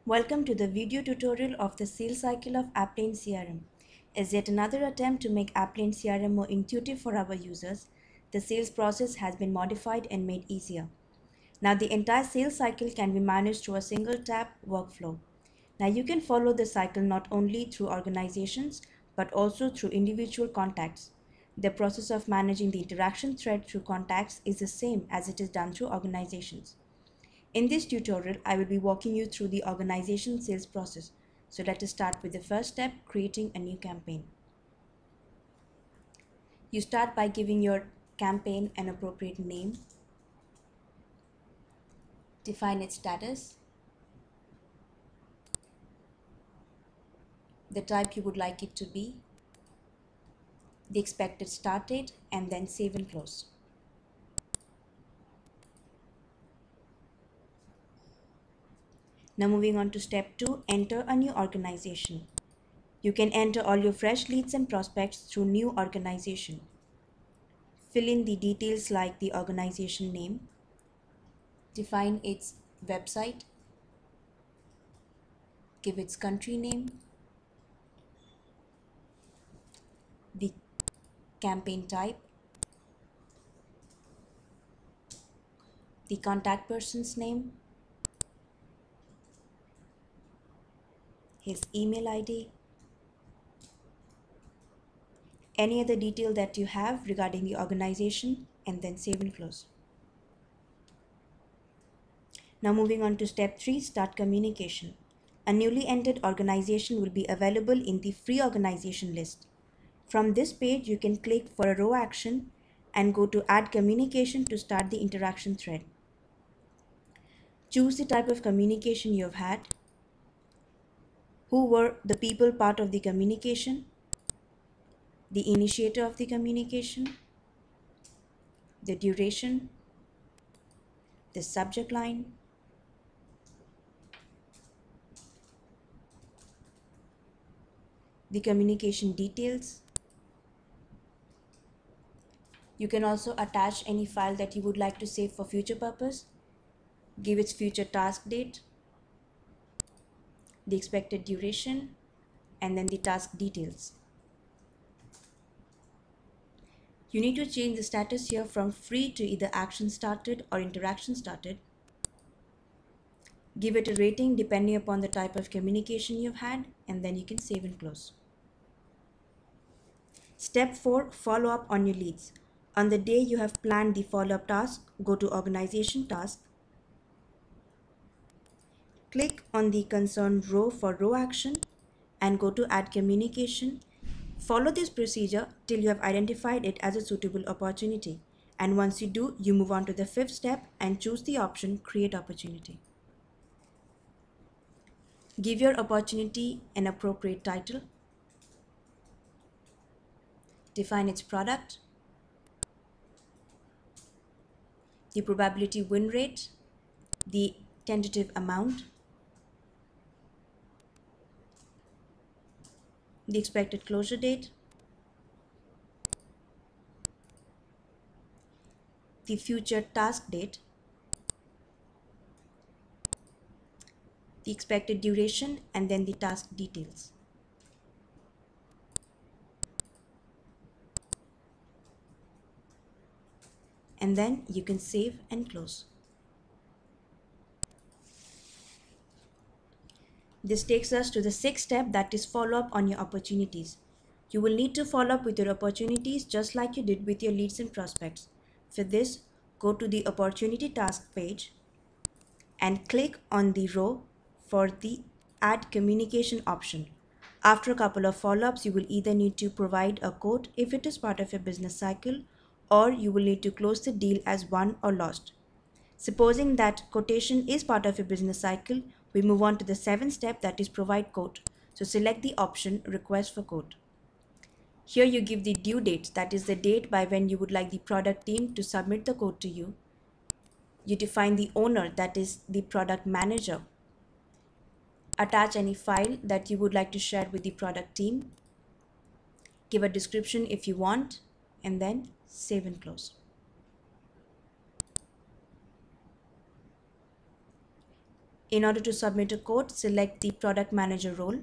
Welcome to the video tutorial of the sales cycle of Aptlane CRM. As yet another attempt to make Aptlane CRM more intuitive for our users, the sales process has been modified and made easier. Now the entire sales cycle can be managed through a single tap workflow. Now you can follow the cycle not only through organizations but also through individual contacts. The process of managing the interaction thread through contacts is the same as it is done through organizations. In this tutorial, I will be walking you through the organization sales process. So let us start with the first step, creating a new campaign. You start by giving your campaign an appropriate name, define its status, the type you would like it to be, the expected start date, and then save and close. Now moving on to step 2, enter a new organization. You can enter all your fresh leads and prospects through new organization. Fill in the details like the organization name, define its website, give its country name, the campaign type, the contact person's name, his email ID, any other detail that you have regarding the organization, and then save and close. Now moving on to step 3, start communication. A newly entered organization will be available in the free organization list. From this page, you can click for a raw action and go to add communication to start the interaction thread. Choose the type of communication you have had, who were the people part of the communication, the initiator of the communication, the duration, the subject line, the communication details. You can also attach any file that you would like to save for future purpose, give its future task date, the expected duration, and then the task details. You need to change the status here from free to either action started or interaction started. Give it a rating depending upon the type of communication you've had, and then you can save and close. Step 4, follow up on your leads. On the day you have planned the follow-up task, go to Organization Task. Click on the concerned row for row action and go to Add Communication. Follow this procedure till you have identified it as a suitable opportunity. And once you do, you move on to the 5th step and choose the option Create Opportunity. Give your opportunity an appropriate title. Define its product, the probability win rate, the tentative amount, the expected closure date, the future task date, the expected duration, and then the task details. And then you can save and close. This takes us to the 6th step, that is follow up on your opportunities. You will need to follow up with your opportunities just like you did with your leads and prospects. For this, go to the opportunity task page and click on the row for the add communication option. After a couple of follow-ups, you will either need to provide a quote if it is part of your business cycle, or you will need to close the deal as won or lost. Supposing that quotation is part of your business cycle, we move on to the 7th step, that is provide quote. So select the option request for quote. Here you give the due date, that is the date by when you would like the product team to submit the quote to you. You define the owner, that is the product manager. Attach any file that you would like to share with the product team. Give a description if you want, and then save and close. . In order to submit a quote, select the product manager role.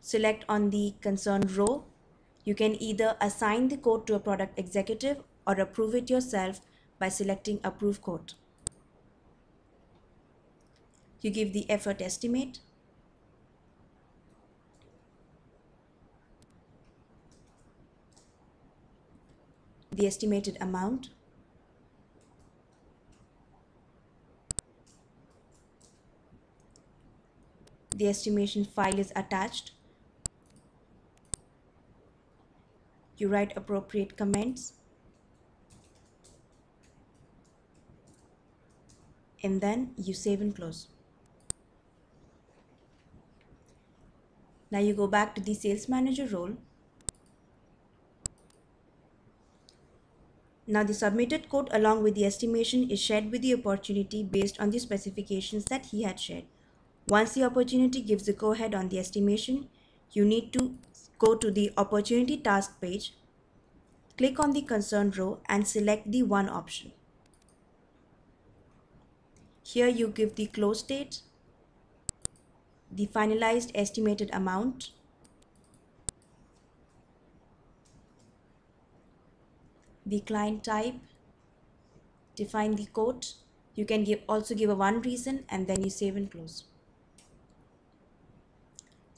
Select on the concerned row. You can either assign the quote to a product executive or approve it yourself by selecting Approve Quote. You give the effort estimate, the estimated amount, the estimation file is attached. You write appropriate comments, and then you save and close. Now you go back to the sales manager role. Now the submitted quote along with the estimation is shared with the opportunity based on the specifications that he had shared. Once the opportunity gives the go-ahead on the estimation, you need to go to the opportunity task page, click on the concerned row and select the one option. Here you give the close date, the finalized estimated amount, the client type, define the quote. You can also give a one reason and then you save and close.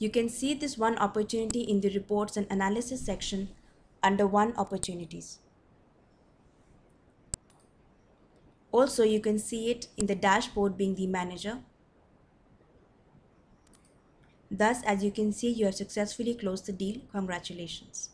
You can see this one opportunity in the reports and analysis section under one opportunities. Also, you can see it in the dashboard being the manager. Thus, as you can see, you have successfully closed the deal. Congratulations.